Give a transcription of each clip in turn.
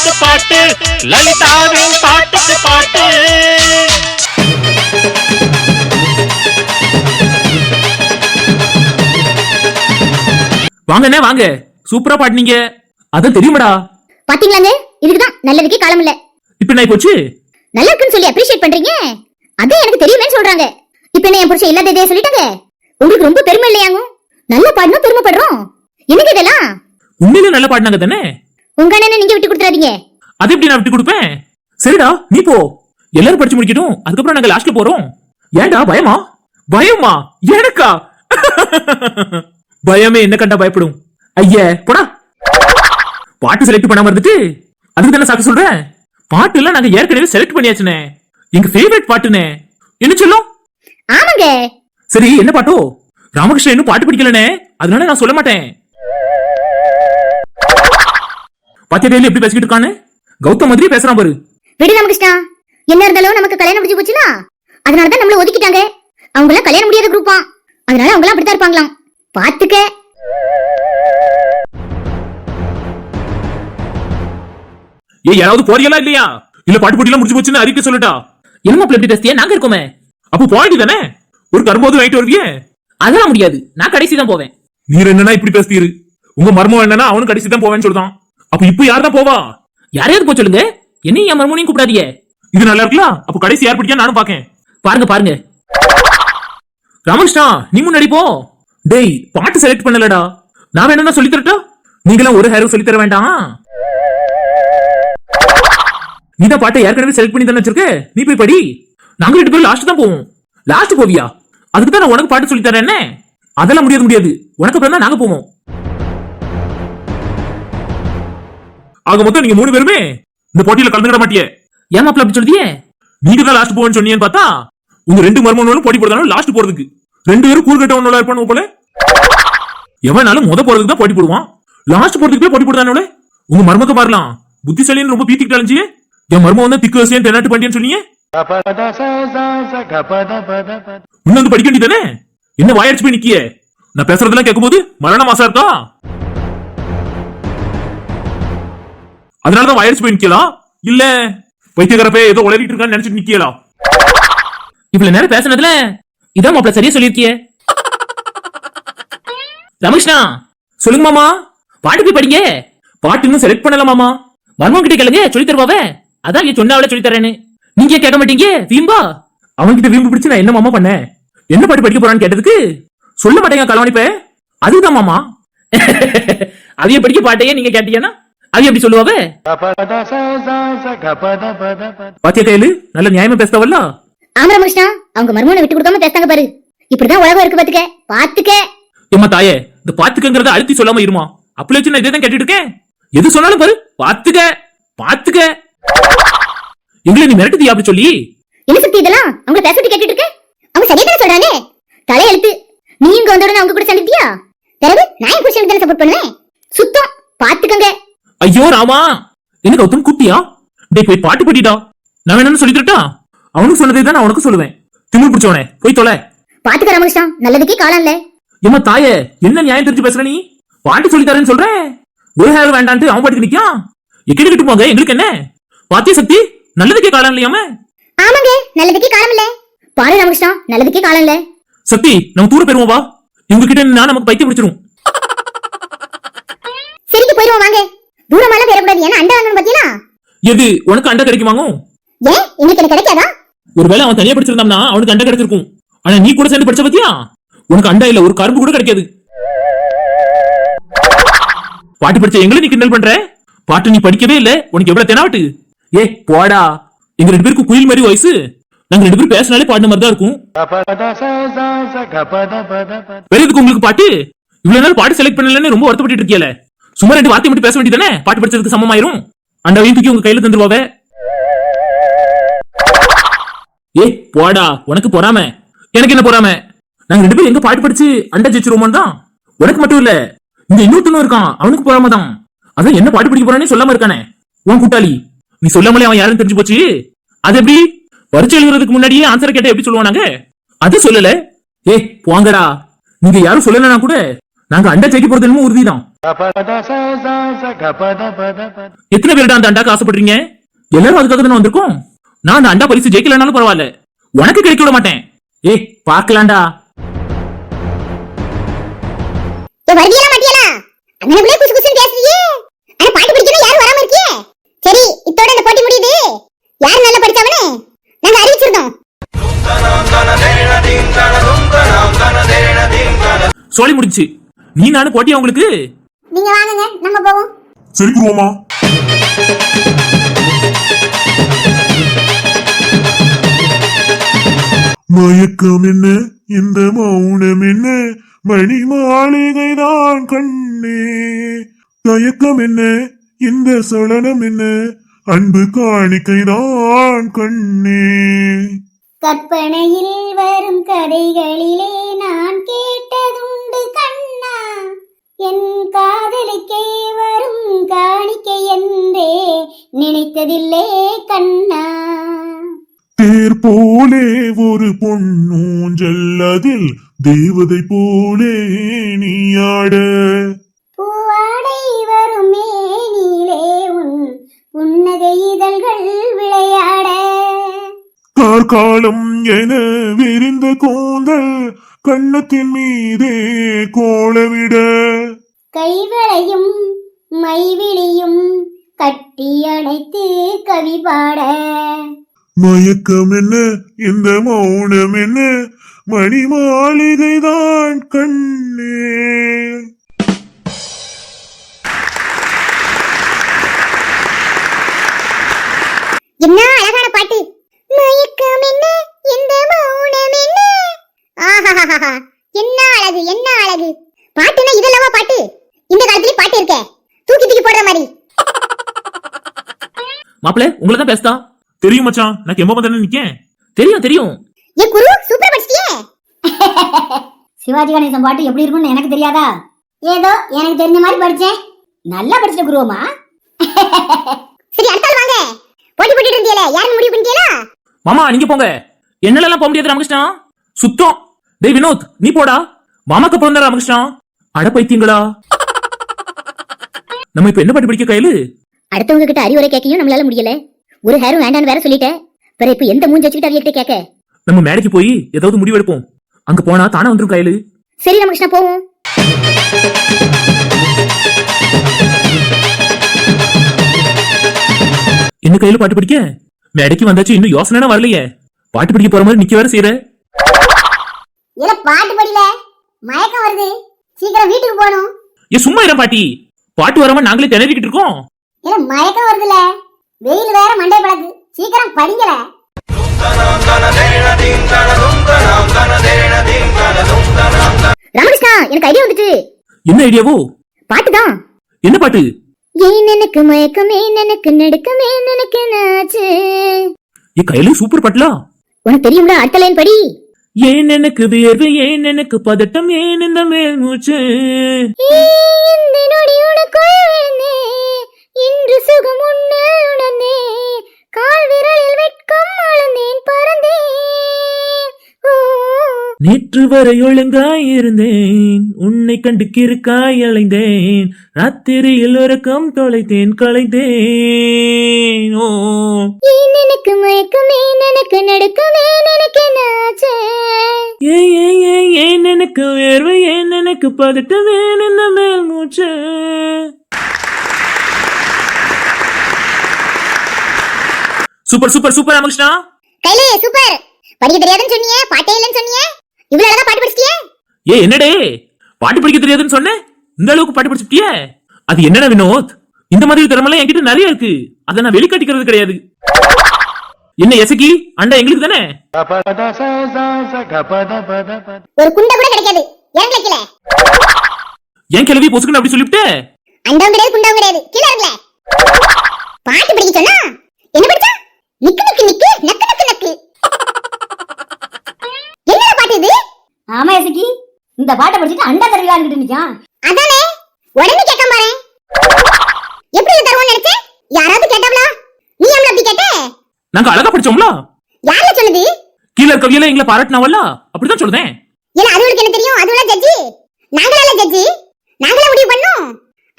பாட்டுக்கு பாட்டு, லலிதாவின் பாட்டுக்கு பாட்டு. வாங்கண்ணே வாங்க, சூப்பரா பாட்டுனீங்க. அதான் தெரியுமாடா. பாத்தீங்களாங்க, இதுக்குதான் நல்லதுக்கே காலம் இல்ல. இப்ப என்ன போச்சு? நல்லா இருக்குன்னு சொல்லி அப்ரிஷியேட் பண்றீங்க, அதான் எனக்கு தெரியுமேன்னு சொல்றாங்க. இப்ப என்ன என் புருஷன் இல்லாததே சொல்லிட்டாங்க. உங்களுக்கு ரொம்ப பெருமை இல்லையாங்க? நல்லா பாடணும் பெருமைப்படுறோம். என்னங்க இதெல்லாம்? உண்மையிலே நல்லா பாடினாங்க தானே. உங்க அண்ணனை நீங்க விட்டு கொடுத்துறாதீங்க. அது எப்படி நான் விட்டு கொடுப்பேன்? சரிடா நீ போ, எல்லாரும் படிச்சு முடிக்கட்டும், அதுக்கப்புறம் நாங்க லாஸ்ட்ல போறோம். ஏன்டா பயமா? பயமா எனக்கா? பயமே என்ன கண்டா பயப்படும். ஐயா போடா. பாட்டு செலக்ட் பண்ணாம இருந்துட்டு அதுக்கு தானே சாக்கு சொல்றேன். பாட்டு எல்லாம் நாங்க ஏற்கனவே செலக்ட் பண்ணியாச்சுனே, எங்க ஃபேவரட் பாட்டுனே. என்ன சொல்லும்? ஆமாங்க. சரி என்ன பாட்டோ? ராமகிருஷ்ணன் இன்னும் பாட்டு பிடிக்கலனே, அதனால நான் சொல்ல மாட்டேன். பாத்தியா டெய்லி எப்படி பேசிக்கிட்டு இருக்கானே, கௌதம் மாதிரி பேசுறான் பாரு. விடு ராமகிருஷ்ணா, என்ன இருந்தாலும் நமக்கு கல்யாணம் முடிஞ்சு போச்சுல, அதனாலதான் நம்மள ஒதுக்கிட்டாங்க. அவங்க எல்லாம் கல்யாணம் முடியாத குரூப்பா, அதனால அவங்க எல்லாம் அப்படித்தான் இருப்பாங்களாம். பாத்துக்க. யாராவது போறீங்களா இல்லையா? இல்ல பாட்டு போட்டியெல்லாம் முடிஞ்சு போச்சுன்னு அறிக்கை சொல்லட்டா? என்னமா எப்படி பேசிய? நாங்க இருக்கோமே. அப்போ போயிட்டு தானே ஒரு கரும்போது வாங்கிட்டு வருவியே? அதெல்லாம் முடியாது, நான் கடைசி தான் போவேன். நீர் என்னன்னா இப்படி பேசுறீரு? உங்க மர்மம் என்னன்னா அவனும் கடைசி தான் போவேன்னு சொல்றான். அப்ப இப்ப யார் தான் போவா? யாரையாவது போய் சொல்லுங்க, என்னையும் என் மர்மனையும் கூப்பிடாதீங்க. இது நல்லா இருக்கலாம். அப்ப கடைசி யார் பிடிக்கா நானும் பாக்கேன். பாருங்க பாருங்க. ராமகிருஷ்ணா நீ முன்னாடி போ. டேய் பாட்டு செலக்ட் பண்ணலடா, நான் வேணும்னா சொல்லி தரட்டா? நீங்களாம் ஒரு ஹேரோ சொல்லி தர வேண்டாம். நீதான் பாட்டை ஏற்கனவே செலக்ட் பண்ணி தானே வச்சிருக்க, நீ போய் படி. நாங்க 2 பேரும் லாஸ்ட் தான் போவோம். லாஸ்ட் போவியா? அதுக்கு தான் நான் உனக்கு பாட்டு சொல்லி தரேன். என்ன அதெல்லாம் முடியாது முடியாது, உனக்கு அப்புறம் தான் நாங்க போவோம். ஆக மொத்தம் நீங்க 3 பேருமே இந்த போட்டியில கலந்துக்கிட மாட்டியே. ஏமாப்ல அப்படி சொல்லியே? நீங்க தான் லாஸ்ட் போவேன்னு சொன்னீங்கன்னு பார்த்தா உங்க 2 மர்மங்களும் போட்டி போடுறாங்க லாஸ்ட் போறதுக்கு. 2 பேரும் கூறுகட்டவனோட இருப்பானு போல. எவனாலும் முத போறதுக்கு தான் போட்டி போடுவான், லாஸ்ட் போறதுக்கு போட்டி போடுறானே. உங்க மர்மக்க பாரலாம் புத்திசாலின்னு ரொம்ப பீத்திக்கிட்டு அலைஞ்சியே. என் மர்மம் வந்து திக்கு வசியம் தென்னாட்டு பாண்டியன்னு சொன்னீங்க. இன்னும் படிக்க வேண்டியதானே, என்ன வாயடிச்சு போய் நிக்கிய? நான் பேசுறதெல்லாம் கேட்கும் போது மரண மாசா இருக்கா? அதனாலதான் வாயடிச்சு போய் நிக்கலாம். இல்ல வைத்தியகரப்பே ஏதோ உளறிட்டு இருக்கான்னு நினைச்சிட்டு நிக்கலாம். இவ்வளவு நேரம் பேசுனதுல இதான் மாப்பிள்ள சரியா சொல்லியிருக்கிய. ரமேஷ்ணா சொல்லுங்க மாமா, பாட்டு போய் படிங்க. பாட்டு இன்னும் செலக்ட் பண்ணல மாமா. மர்மம் கிட்ட கேளுங்க, சொல்லி தருவாவே. அதான் சொன்னாவளே சொல்லி தரேன்னு. நீங்க கேட்க மாட்டீங்க வீம்பா. அவன்கிட்ட வீம்பு பிடிச்சு நான் என்ன மாமா பண்ணேன்? என்ன பாட்டு படிக்க போறான்னு கேட்டதுக்கு சொல்ல மாட்டேங்க கலவணிப்ப. அதுதான் மாமா. அதைய படிக்க பாட்டையே நீங்க கேட்டீங்கன்னா அது எப்படி சொல்லுவாவே? பாத்தியா கையில நல்ல நியாயமா பேசுறவல்ல. ஆமா ரமேஷ்ணா, அவங்க மர்மனை விட்டு கொடுக்காம பேசாங்க பாரு. இப்படிதான் உலகம் இருக்கு, பாத்துக்க பாத்துக்க. ஏமா தாயே, இந்த பாத்துக்கங்கறத அழுத்தி சொல்லாம இருமா. அப்பளே நான் இதே தான் கேட்டுட்டு இருக்கேன். எது சொன்னாலும் பாரு பாத்துக்க பாத்துக்க. எங்களை நீ மிரட்டுதியா அப்படி சொல்லி? என்ன சக்தி இதெல்லாம்? அவங்க பேசுறது கேட்டுட்டு இருக்க. அவங்க சரியா தானே சொல்றாங்க. தலை எழுத்து. நீ இங்க வந்தோட அவங்க கூட சந்தித்தியா? பிறகு நான் என் புருஷனுக்கு தானே சப்போர்ட் பண்ணுவேன். சுத்தம் பாத்துக்கங்க. ஐயோ ராமா, என்ன கௌதம் கூப்பிட்டியா? டேய் போய் பாட்டு படிடா. நான் வேணும்னு சொல்லி தரட்டா? அவனுக்கு சொன்னதே தான் நான் உனக்கு சொல்லுவேன். திமிரு பிடிச்சவனே போய் தொலை. பாத்துக்க ரமேஷ்ணா, நல்லதுக்கே காலம் இல்ல. ஏமா தாயே, என்ன நியாயம் தெரிஞ்சு பேசுற நீ? பாட்டு சொல்லி தரேன்னு சொல்றேன், ஒரு ஹேர் வேண்டான்ட்டு அவன் பாட்டுக்கு நிக்கான். எக்கடி கிட்டு போங்க, எங்களுக்கு என்ன? பாத்திய சக்தி, நல்லதுக்கே காலம் இல்லையாம? ஆமாங்க, நல்லதுக்கே காலம் இல்ல. பாரு ரமேஷ்ணா, நல்லதுக்கே காலம் இல்ல. சக்தி நம்ம தூர போயிருவோம் வா. இவங்க கிட்ட நான் நமக்கு பைத்தியம் பிடிச்சிரும். சரிக்கு போயிருவோம் வாங்க. தூரமாலாம் பேரக்கூடாது, ஏன்னா அண்டை வாங்கணும் பாத்தீங்களா? எது உனக்கு அண்டை கிடைக்குமாங்க? ஏன் எனக்கு கிடைக்காதா? ஒருவேளை அவன் தனியா படிச்சிருந்தான்னா அவனுக்கு அண்டை கிடைச்சிருக்கும். ஆனா நீ கூட சேர்ந்து படிச்ச பத்தியா, உனக்கு அண்டா இல்ல ஒரு கரும்பு கூட கிடைக்காது. பாட்டு படிச்ச எங்களை நீ கிண்டல் பண்ற? பாட்டு நீ படிக்கவே இல்ல, உனக்கு எவ்வளவு தெனாவட்டு? ஏ போடா, எங்க 2 பேருக்கு குயில் மாதிரி வயசு. நாங்க 2 பேரும் பேசினாலே பாடின மாதிரி தான் இருக்கும். வேற எதுக்கு உங்களுக்கு பாட்டு? இவ்வளவு நாள் பாட்டு செலக்ட் பண்ணலன்னு ரொம்ப வருத்தப்பட்டு இருக்கீல. சும்மா 2 வார்த்தை மட்டும் பேச வேண்டியதானே, பாட்டு படிச்சதுக்கு சமமாயிரும். அண்டாவையும் தூக்கி உங்க கையில தந்துருவாவே. ஏ போடா, உனக்கு பொறாம. எனக்கு என்ன பொறாம? நாங்க 2 பேரும் எங்க பாட்டு படிச்சு அண்டா ஜெயிச்சிருவோம் தான். உனக்கு மட்டும் இல்ல, இங்க இன்னொருத்தனும் இருக்கான், அவனுக்கு பொறாம தான். அதான் என்ன பாட்டு படிக்க போறானே சொல்லாம இருக்கானே உன் கூட்டாளி. நீ சொல்லாமலே அவன் யாருன்னு தெரிஞ்சு போச்சு. அது எப்படி? பரிச்சை எழுதுறதுக்கு முன்னாடியே ஆன்சரை கேட்ட எப்படி சொல்லுவானாங்க? அது சொல்லல. ஏ போங்கடா, நீங்க யாரும் சொல்லலனா கூட நாங்க அண்டா ஜெயிக்க போறது என்னமோ உறுதிதான். எத்தனை பேருடா அந்த அண்டாக்கு ஆசைப்படுறீங்க? எல்லாரும் அதுக்காக தானே வந்திருக்கோம். நான் அந்த அண்டா பரிசு ஜெயிக்கலனாலும் பரவாயில்ல, உனக்கு கிடைக்க விட மாட்டேன். ஏய் பாக்கலாம்டா. வருவியலா மாட்டியலா? அங்கனக்குள்ளே குசு குசுன்னு பேசுறியே. ஆனா பாட்டு படிக்கணும் யாரும் வராம இருக்கியே. சரி, இத்தோட இந்த போட்டி முடியுது. யார் நல்லா படிச்சவனே நாங்க அறிவிச்சிருந்தோம். சொல்லி முடிஞ்சு. நீ நானும் போட்டியா உங்களுக்கு? நீங்க வாங்குங்க, நம்ம போவோம். சரி குருவமா. மயக்கம் என்ன, இந்த மௌனம் என்ன, மணி மாளிகைதான் கண்ணே. தயக்கம் என்ன, இந்த சலனம் என்ன, அன்பு காணிக்கைதான் கண்ணே. கற்பனையில் வரும் கதைகளிலே நான் கேட்டதுண்டு கண்ணா, என் காதலிக்கே வரும் காணிக்கை என்றே நினைத்ததில்லே கண்ணா. தேர் போலே ஒரு பொன்னூஞ்சல், அதில் தேவதை போலே நீயாட. பூவாடை வரும் மேனிலே உன் புன்னகை இதழ்கள் விளையாட. கார்காலம் என விரிந்த கூந்தல் கண்ணத்தின் மீதே கோலவிட. கைவளையும் மைவிழியும் கட்டி அணைத்து கவி பாட. மயக்கம் என்ன, இந்த மௌனம் என்ன, மணி மாளிகைதான் கண்ணே. என்ன அழகான பாட்டு. மயக்கம் என்ன, இந்த மௌனம் என்ன. ஆஹாஹாஹா, என்ன அழகு, என்ன அழகு. பாட்டுனா இதெல்லாமா பாட்டு? இந்த காலத்துல பாட்டு இருக்கே, தூக்கி தூக்கி போடுற மாதிரி. மாப்பிள்ள உங்களை தான் பேசுதா? தெரியும் மச்சான், நான் கெம்ப தானே நிக்கேன். தெரியும் தெரியும். ஏ குரு, சூப்பரா படிச்சிட்டியே. சிவாஜி கணேசன் பாட்டு எப்படி இருக்கும்னு எனக்கு தெரியாதா? ஏதோ எனக்கு தெரிஞ்ச மாதிரி படிச்சேன். நல்லா படிச்சிட்ட குருவமா. சரி, அடுத்த ஆள் வாங்க. போட்டி போட்டுட்டு இருந்தீங்களே, யாரும் முடிவு பண்ணிட்டீங்களா? மாமா நீங்க போங்க, என்னால எல்லாம் போக முடியாது ராமகிருஷ்ணா. சுத்தம். டேய் வினோத் நீ போடா. மாமாக்கு அப்புறம் தான் ராமகிருஷ்ணா. அட பைத்தியங்களா. நம்ம இப்ப என்ன பாட்டு படிக்க கையில? அடுத்தவங்க கிட்ட அறிவுரை கேட்கையும் நம்மளால முடியல. ஒரு ஹேரும் வேண்டான்னு வேற சொல்லிட்டேன். வேற இப்ப எந்த மூஞ்சி வச்சுக்கிட்டு அவியகிட்ட கேட்க? நம்ம மேடைக்கு போய் ஏதாவது முடிவு எடுப்போம். அங்க போனா தானே வந்துரும் கையில. சரி ராமகிருஷ்ணா, போவோம். என்ன கையில பாட்டு படிக்க? மேடைக்கு வந்தாச்சு, இன்னும் யோசனை வரலையே. பாட்டு படிக்க போற மாதிரி நிக்க வேற செய்யற. இல்ல பாட்டு படில, மயக்கம் வருது. சீக்கிரம் வீட்டுக்கு போகணும். ஏ சும்மா இரு பாட்டி. பாட்டு வராம நாங்களே திணறிக்கிட்டு இருக்கோம். இல்ல மயக்கம் வருதுல, வெயில் வேற மண்டை பழக்கு. சீக்கிரம் படிங்கல. ராமகிருஷ்ணா, எனக்கு ஐடியா வந்துட்டு. என்ன ஐடியாவோ? பாட்டுதான். என்ன பாட்டு? ஏன் எனக்கு மயக்கம், ஏன் எனக்கு நடுக்கம், ஏன் எனக்கு நாச்சு. ஏ கையில சூப்பர் பாட்டுலா. உனக்கு தெரியும்ல, அடுத்த லைன் படி. ஏன் எனக்கு வியர்வு, ஏன் எனக்கு பதட்டம், ஏன் இந்த மேல் மூச்சு. இந்த நொடியுனக்குள் விழுந்தேன், இன்று சுகம் உன்னை உணர்ந்தேன், கால் விரலில் வெட்கம் அளந்தேன், பறந்தேன். ஓ, நேற்று வரை ஒழுங்காய் இருந்தேன், உன்னை கண்டு கிறுக்காய் அலைந்தேன், ராத்திரியில் உறக்கம் தொலைத்தேன் கலைந்தேன். ஓ, ஏன் எனக்கு மயக்கம், ஏன் எனக்கு நடுக்கம், ஏன் எனக்கு நாச்சு. ஏன் எனக்கு வேர்வை, ஏன் எனக்கு பதட்டம், ஏன் இந்த மேல் மூச்சு. Super super super Ramakrishna. கையிலே சூப்பர். படிக்க தெரியாதுன்னு சொன்னியே, பாட்டே இல்லைன்னு சொன்னியே, இவ்வளவு அழகா பாட்டு படிச்சிட்டியே. ஏ என்னடே, பாட்டு படிக்க தெரியாதுன்னு சொன்னேன், இந்த அளவுக்கு பாட்டு படிச்சுட்டியே. அது என்னடா வினோத், இந்த மாதிரி திறமெல்லாம் என்கிட்ட நிறைய இருக்கு, அதை நான் வெளிக்காட்டிக்கிறது கிடையாது. என்ன எசக்கி, அண்டா எங்களுக்கு தானே. ஒரு குண்டை கூட கிடைக்காது, ஏன் கிடைக்கல? ஏன் கிளவி பொசுக்குன்னு அப்படி சொல்லிவிட்டு? அண்டவும் கிடையாது, குண்டவும் கிடையாது, கீழே இறங்கல. பாட்டு படிக்க சொன்னா என்ன படிச்சா? நிக்கு நிக்கு நிக்கு, நக்கு நக்கு நக்கு. என்னடா பாட்டு இது? ஆமா எசக்கி, இந்த பாட்டை படிச்சுட்டு அண்டா தருவியான்னு நிக்கான். அதானே, உடனே கேட்காம பாரு. எப்படி இது தருவோம்னு நினைச்சேன்? யாராவது கேட்டாங்களா? நீ ஏன் அப்படி கேட்ட? நாங்க அழகா படிச்சோம்ல. யாரல சொல்லுது? கீழ கவியெல்லாம் எங்களை பாராட்டினாவல்ல, அப்படிதான் சொல்றேன். இல்ல அதுங்களுக்கு என்ன தெரியும்? அதுவெல்லாம் ஜட்ஜி. நாங்களா ஜட்ஜி? நாங்களா முடிவு பண்ணோம்?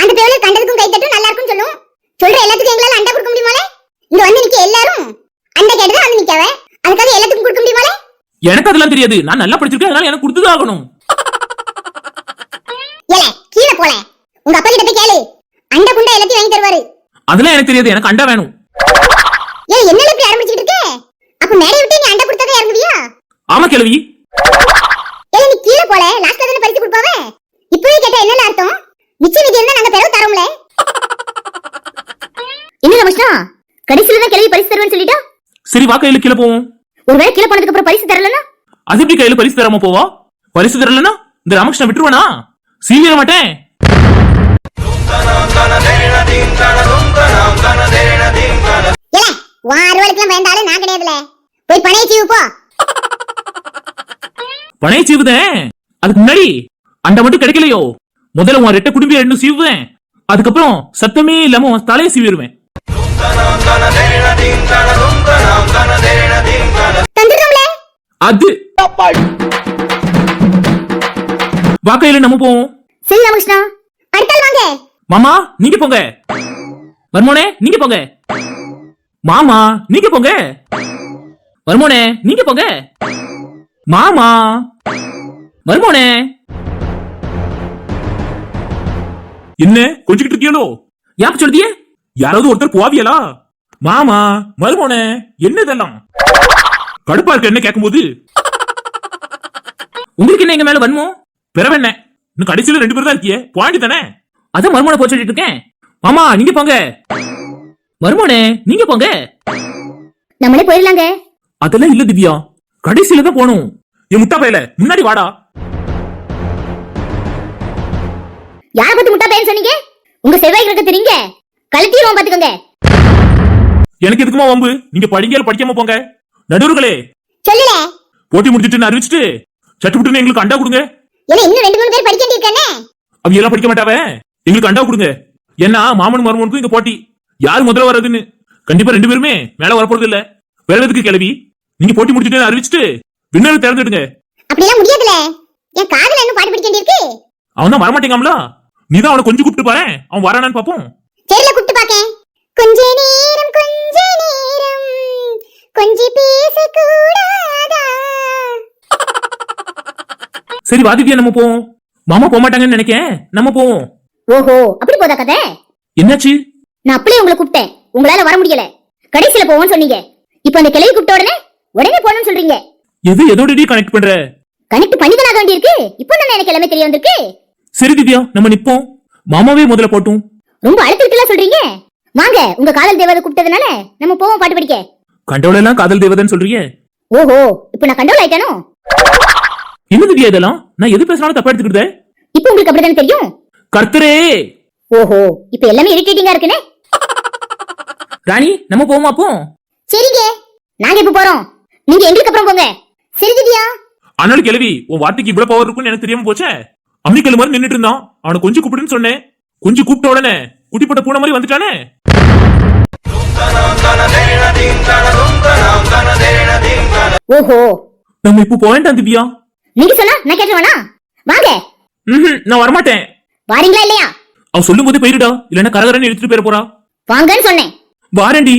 அந்த பேர்ல கண்டதுக்கும் கை தட்டும் நல்லா இருக்கும்னு சொல்லும். சொல்ற எல்லாத்துக்கும் எங்களால அண்டை கொடுக்க முடியுமாலே? இங்க வந்து நிக்க எல்லாரும் அண்டை கேட்டதா வந்து நிக்கவே. அதுக்காக எல்லாத்துக்கும் கொடுக்க முடியுமாலே? எனக்கு அதெல்லாம் தெரியாது. நான் நல்லா படிச்சிருக்கேன், அதனால எனக்கு கொடுத்துதான் ஆகணும். ஏலே கீழே போல. உங்க அப்பா கிட்ட போய் கேளு. அண்டை குண்டை எல்லாத்தையும் வாங்கி தருவாரு. அதெல்லாம் எனக்கு தெரியாது. எனக்கு அண்டா வேணும். ஏய் என்னல இப்படி ஆரம்பிச்சிட்டு இருக்க? அப்ப மேடை விட்டு நீ அண்டை கொடுத்ததே இறங்குவியா? ஆமா கிழவி. ஏய் நீ கீழே போல. லாஸ்ட்ல தான பரிசு கொடுப்பாவே. இப்பவே கேட்டா என்னல அர்த்தம்? மிச்ச விதி இருந்தா நாங்க பெறவு தரோம்ல. என்ன ரமேஷ்னா கடைசில தான் கிளவி பரிசு தருவேன்னு சொல்லிட்டா? சரி வா கையில கீழே போவோம். ஒருவேளை கீழே போனதுக்கு அப்புறம் பரிசு தரலன்னா? அது எப்படி கையில பரிசு தராம போவா? பரிசு தரலன்னா இந்த ராமகிருஷ்ணன் விட்டுருவானா? சீவிர மாட்டேன். ஏலே வாரவளுக்குலாம் வேண்டால நான் கிடையாதுல. போய் பணைய சீவு போ. பனையை சீவுதேன். அதுக்கு முன்னாடி அண்டை மட்டும் கிடைக்கலையோ, முதல்ல உன் ரெட்டை குடும்பிய ரெண்டும் சீவுவேன். அதுக்கப்புறம் சத்தமே இல்லாம உன் தலையை சீவிடுவேன். தந்துடுறோம்ல. அது வா கையில நம்ம போவோம். சரி ரமேஷ்னா. அடுத்தால் வாங்க. மாமா நீங்க போங்க. வருமோனே நீங்க போங்க. மாமா நீங்க போங்க. வருமோனே நீங்க போங்க. மாமா வருமோனே. என்ன கொஞ்சிக்கிட்டு இருக்கியோ? யாப்ப சொல்லியே? யாராவது ஒருத்தர் போவியலா? மாமா மருமோனே என்ன இதெல்லாம்? கடுப்பா இருக்கு என்ன கேட்கும்போது. உங்களுக்கு என்ன எங்க மேல வன்மோ? பிறவென்ன இன்னும் கடைசியில 2 பேர் தான் இருக்கியே, பாயிண்ட் தானே? அதான் மருமோனை போய் சொல்லிட்டு இருக்கேன். மாமா நீங்க போங்க. மருமோனே நீங்க போங்க. நம்மளே போயிடலாங்க. அதெல்லாம் இல்ல திவ்யா, கடைசியில தான் போகணும். என் முட்டா பையல முன்னாடி வாடா. யார பத்தி முட்டா பையன் சொன்னீங்க? உங்க செவ்வாய் கிரக தெரியுங்க, கழுத்திடுவோம் பாத்துக்கோங்க. எனக்கு எதுக்குமா வம்பு? நீங்க படிங்க படிக்காம போங்க. நடுவர்களே சொல்லுல. போட்டி முடிச்சிட்டு அறிவிச்சிட்டு சட்டுப்புட்டுன்னு எங்களுக்கு அண்டா கொடுங்க. ஏலே இன்னும் 2-3 பேர் படிக்க வேண்டியிருக்கானே. அவ எல்லாம் படிக்க மாட்டாவே. எங்களுக்கு அண்டா கொடுங்க. ஏன்னா மாமன் மருமனுக்கும் இங்க போட்டி, யாரு முதல்ல வர்றதுன்னு. கண்டிப்பா 2 பேருமே மேல வரப்போறது இல்ல. வேற எதுக்கு கிளவி? நீங்க போட்டி முடிச்சிட்டு அறிவிச்சிட்டு வின்னர் தேர்ந்தெடுங்க. அப்படிலாம் முடியாதுல. என் காதுல இன்னும் பாட்டு படிக்க வேண்டியிருக்கு. அவன் தான் வரமாட்டேங்காமல. நீதான் அவனை கொஞ்சம் கூப்பிட்டு பாரு, அவன் வரானான்னு பாப்போம். சரில கூப்பிட்டு பாக்கேன். கொஞ்ச நேரம் கொஞ்சி பேச கூடாதா? சரி வாதிவியா நம்ம போவோம். மாமா போக மாட்டாங்கன்னு நினைக்கேன், நம்ம போவோம். ஓஹோ அப்படி போதா கதை? என்னாச்சு? நான் அப்படியே உங்களை கூப்பிட்டேன், உங்களால வர முடியல. கடைசியில போவோம்னு சொன்னீங்க. இப்ப அந்த கிளவி கூப்பிட்ட உடனே போகணும்னு சொல்றீங்க. எது எதோட கனெக்ட் பண்ற? கனெக்ட் பண்ணி தான் ஆக வேண்டியிருக்கு. இப்போ தானே எனக்கு எல்லாமே தெரிய வந்திருக்கு. சரி திவ்யா நம்ம நிப்போம். மாமாவே முதல்ல போட்டும். ரொம்ப அழுத்திட்டுலாம் சொல்றீங்க. வாங்க, உங்க காதல் தேவதை கூப்பிட்டதுனால நம்ம போவோம் பாட்டு படிக்க. கண்டவள எல்லாம் காதல் தேவதைன்னு சொல்றீங்க. ஓஹோ இப்ப நான் கண்டவள் ஆயிட்டானோ? என்ன திவ்யா இதெல்லாம்? நான் எது பேசினாலும் தப்பா எடுத்துக்கிட்டே. இப்போ உங்களுக்கு அப்படிதானே தெரியும்? கர்த்தரே. ஓஹோ இப்ப எல்லாமே இரிட்டேட்டிங்கா இருக்குனே. ராணி நம்ம போவோமா அப்போ? சரிங்க, நாங்க இப்ப போறோம், நீங்க எங்களுக்கு அப்புறம் போங்க. சரி திவ்யா. ஆனாலும் கிளவி உன் வார்த்தைக்கு இவ்வளவு பவர் இருக்குன்னு எனக்கு தெரியாம போச்சே. அமெரிக்கல் மாதிரி நின்னுட்டு இருந்தான், அவனை கொஞ்சம் கூப்பிடுன்னு சொன்னேன். கொஞ்சம் கூப்பிட்ட உடனே குட்டிப்பட்ட பூனை மாதிரி வந்துட்டானே. ஓஹோ நம்ம இப்ப போக வேண்டாம் திவ்யா. நீங்க சொன்னா நான் கேட்டுவேனா? வாங்க. நான் வரமாட்டேன். வாரீங்களா இல்லையா? அவ சொல்லும் போது போயிருடா, இல்லன்னா கரகரன்னு எடுத்துட்டு போயிட போறா. வாங்கன்னு சொன்னேன். வாரண்டி.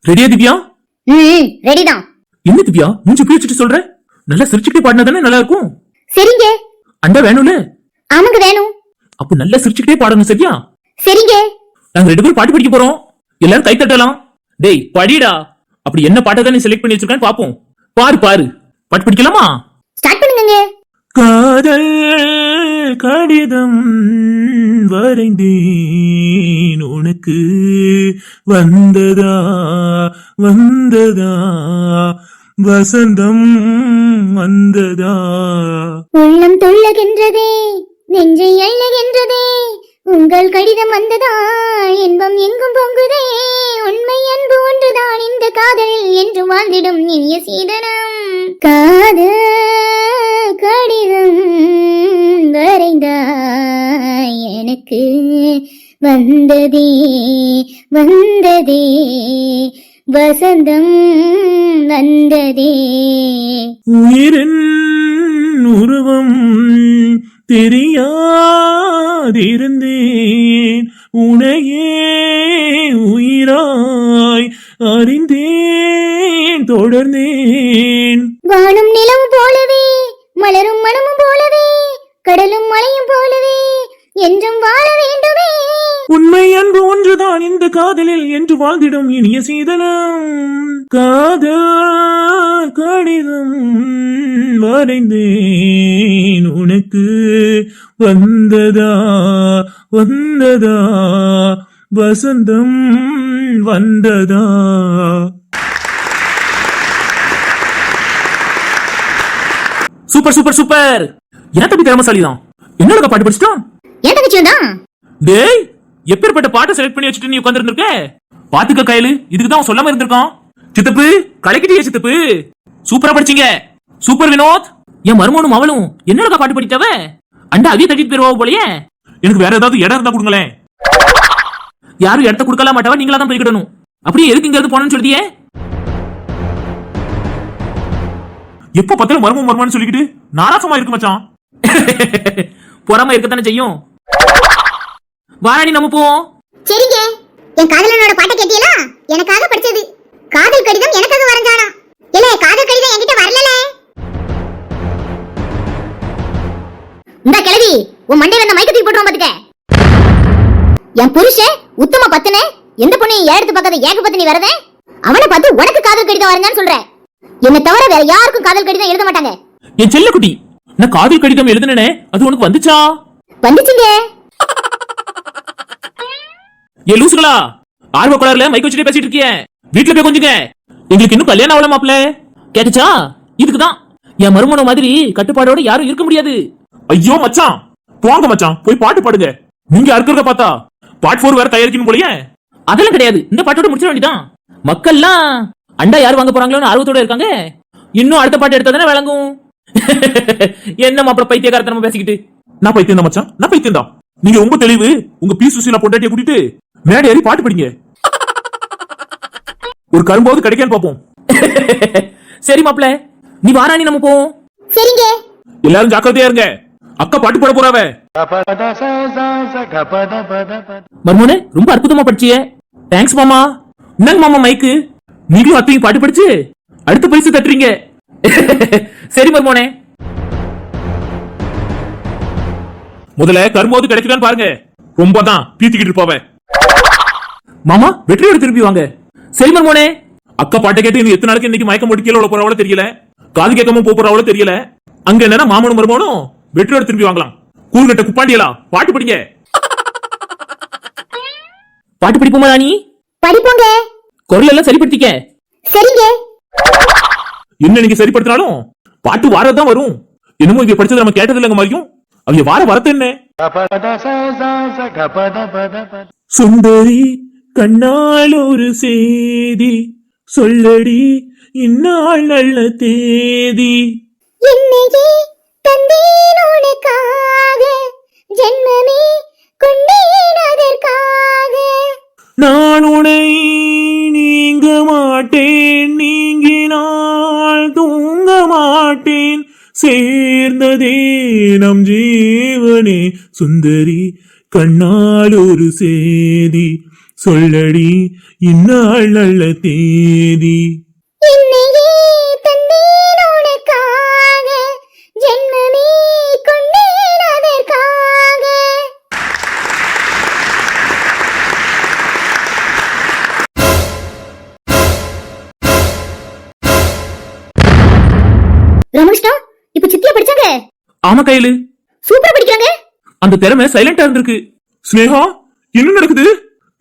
ரெடியா திவ்யா? ரெடி தான். என்ன திவ்யா மூஞ்சி பிடிச்சிட்டு சொல்ற? நல்லா சிரிச்சுக்கிட்டே பாடினா தானே நல்லா இருக்கும். சரிங்க. அண்டா வேணும்ல? ஆமாங்க வேணும். அப்ப நல்லா சிரிச்சுக்கிட்டே பாடணும் சரியா? சரிங்க. நாங்க 2 பேரும் பாட்டு படிக்க போறோம், எல்லாரும் கை தட்டலாம். டேய் படிடா. அப்படி என்ன பாட்டை தான் நீ செலக்ட் பண்ணி வச்சிருக்கான்னு பாப்போம். பாரு பாரு, பாட்டு படிக்கலாமா? ஸ்டார்ட் பண்ணுங்க. காதல் கடிதம் வரைந்தேன் உனக்கு, வந்ததா வந்ததா வசந்தம் வந்ததா. உள்ளம் துள்ளுகின்றதே, நெஞ்சை அள்ளுகின்றதே, உங்கள் கடிதம் வந்ததா, இன்பம் எங்கும் பொங்குதே. உண்மை அன்பு ஒன்றுதான் இந்த காதலில் என்று வாழ்ந்திடும் இனிய சீதனம். காதல் கடிதம் வரைந்தாய் எனக்கு, வந்ததே வந்ததே வசந்தம் வந்ததே. உயிரின் உருவம் தெரியாதிருந்தேன், உனையே உயிராய் அறிந்தேன் தொடர்ந்தேன். வானும் நிலவும் போலவே மலரும் மனமும் போலவே கடலும் மலையும் போலவே என்றும் வாழ வேண்டுமே. உண்மை அன்பு ஒன்றுதான் இந்த காதலில் என்று வாழ்ந்திடும் இனிய சீதனம். காதல் கடிதம் வரைந்தேன் உனக்கு, வந்ததா வந்ததா வசந்தம் வந்ததா. Super super super. ஏன் தம்பி திறமசாலிதான், என்னோட பாட்டு படிச்சிட்டோம். ஏன் தங்கச்சியும் தான் டேய், எப்பேற்பட்ட பாட்டை செலக்ட் பண்ணி வச்சுட்டு நீ உட்கார்ந்திருக்க. பாத்துக்க கையில, இதுக்கு தான் சொல்லாம இருந்திருக்கான். சித்தப்பு கலக்கிட்டியே சித்தப்பு, சூப்பரா படிச்சீங்க. சூப்பர் வினோத். என் மருமனும் அவளும் என்னோட பாட்டு படித்தவ அண்டா அதையே தட்டிட்டு போயிருவா போலயே. எனக்கு வேற ஏதாவது இடம் இருந்தா கொடுங்களேன். யாரும் இடத்த கொடுக்கலாம் மாட்டவா, நீங்களா தான் போய்க்கிடணும். அப்படியே எதுக்கு இங்க இருந்து போனேன்னு சொல்லியே. எப்ப பார்த்தாலும் மர்மம் மர்மம்னு சொல்லிக்கிட்டு நாராசமா இருக்கு மச்சான். பொறாம இருக்கத்தானே செய்யும். வாராணி நம்ம போவோம். சரிங்க. என் காதலனோட பாட்டை கேட்டீங்களா? எனக்காக படிச்சது. காதல் கடிதம் எனக்காக வரைஞ்சானா. இல்ல, காதல் கடிதம் என்கிட்ட வரல. இந்த கிழவி உன் மண்டையில இந்த மைக்கத்துக்கு போட்டுருவோம் பாத்துக்க. என் புருஷன் உத்தம பத்துனே எந்த பொண்ணையும் எடுத்து பார்க்காத ஏக பத்தினி வரதே, அவனை பார்த்து உனக்கு காதல் கடிதம் வரஞ்சான்னு சொல்ற. என்ன தவிர வேற யாருக்கும் காதல் கடிதம் எழுத மாட்டாங்க. என் செல்ல குட்டி, நான் காதல் கடிதம் எழுதுனே, அது உனக்கு வந்துச்சா? வந்துச்சுங்க. ஏ லூசுகளா, ஆர்வ கோளாறுல மைக் வச்சுட்டே பேசிட்டு இருக்கிய. வீட்டுல போய் கொஞ்சுங்க. எங்களுக்கு இன்னும் கல்யாணம் ஆகல மாப்ள. கேட்டுச்சா? இதுக்குதான் என் மருமன மாதிரி கட்டுப்பாடோட யாரும் இருக்க முடியாது. ஐயோ மச்சான், போங்க மச்சான், போய் பாட்டு பாடுங்க. நீங்க அறுக்கிறத பார்த்தா பாட் 4 வேற தயாரிக்கணும் போலயே. அதெல்லாம் கிடையாது, இந்த பாட்டோட முடிச்சிட வேண்டியதான். மக்கள்லாம் அண்டா யாரு வாங்க போறாங்களோன்னு ஆர்வத்தோட இருக்காங்க. இன்னும் அடுத்த பாட்டு எடுத்தா தானே விளங்கும். என்ன மாப்பிள பைத்தியக்காரத்தனமா பேசிக்கிட்டு. நான் பைத்தியம் தான் மச்சான், நான் பைத்தியம் தான். நீங்க ரொம்ப தெளிவு. உங்க பி சுசீலா பொண்டாட்டியை கூட்டிட்டு மேடை ஏறி பாட்டு படிங்க. ஒரு கரும்பாவது கிடைக்கான்னு பாப்போம். சரி மாப்பிள, நீ வாராணி நம்ம போவோம். சரிங்க. எல்லாரும் ஜாக்கிரதையா இருங்க, அக்கா பாட்டு பாட போறாவ. மர்மோனே ரொம்ப அற்புதமா படிச்சிய. தேங்க்ஸ் மாமா. என்னங்க மாமா மைக்கு, நீங்களும் அத்தையும் பாட்டு படிச்சு அடுத்த பரிசு தட்டுறீங்க. சரி மர்மோனே, முதல்ல கரும்போது கிடைக்குதான்னு பாருங்க. ரொம்ப தான் பீத்திக்கிட்டு இருப்பாவ. மாமா வெற்றியோட திரும்பி வாங்க. சரி மர்மோனே, அக்கா பாட்டை கேட்டு இன்னும் எத்தனை நாளைக்கு இன்னைக்கு மயக்கம் முடிக்கல உள்ள போறவளோ தெரியல, காது கேட்காம போறவளோ தெரியல. அங்க என்னன்னா மாமனும் மருமனும் வெற்றியோட திரும்பி வாங்கலாம். கூறுகட்ட குப்பாண்டியலா பாட்டு படிங்க. பாட்டு படிப்போமா ராணி? படிப்போங்க. குரல் எல்லாம் சரிப்படுத்திக்க. சரிங்க. என்ன நீங்க சரிப்படுத்தினாலும் பாட்டு வாரதான் வரும். என்னமோ இங்க படிச்சது நம்ம கேட்டது இல்லைங்க மாதிரியும். அவங்க வார வரத்து என்ன? சுந்தரி கண்ணால் ஒரு சேதி சொல்லடி, இந்நாள் நல்ல தேதி. என்னையே தந்தேன் உனக்காக, ஜென்மமே கொண்டேன் அதற்காக. நான் உன்னை நீங்க மாட்டேன், நீங்கினால் தூங்க மாட்டேன், சேர்ந்ததே நம் ஜீவனே. சுந்தரி கண்ணால் ஒரு சேதி சொல்லடி, இந்நாள் நல்ல தேதி. என்னையே தந்தேன் உனக்காக, ஜென்மமே கொண்டேன் அதற்காக. ரமணிஷ்டா இப்ப சித்தியா படிச்சாங்க. ஆமா கையில சூப்பரா படிக்கிறாங்க. அந்த திறமை சைலண்டா இருந்திருக்கு. ஸ்னேகா என்ன நடக்குது?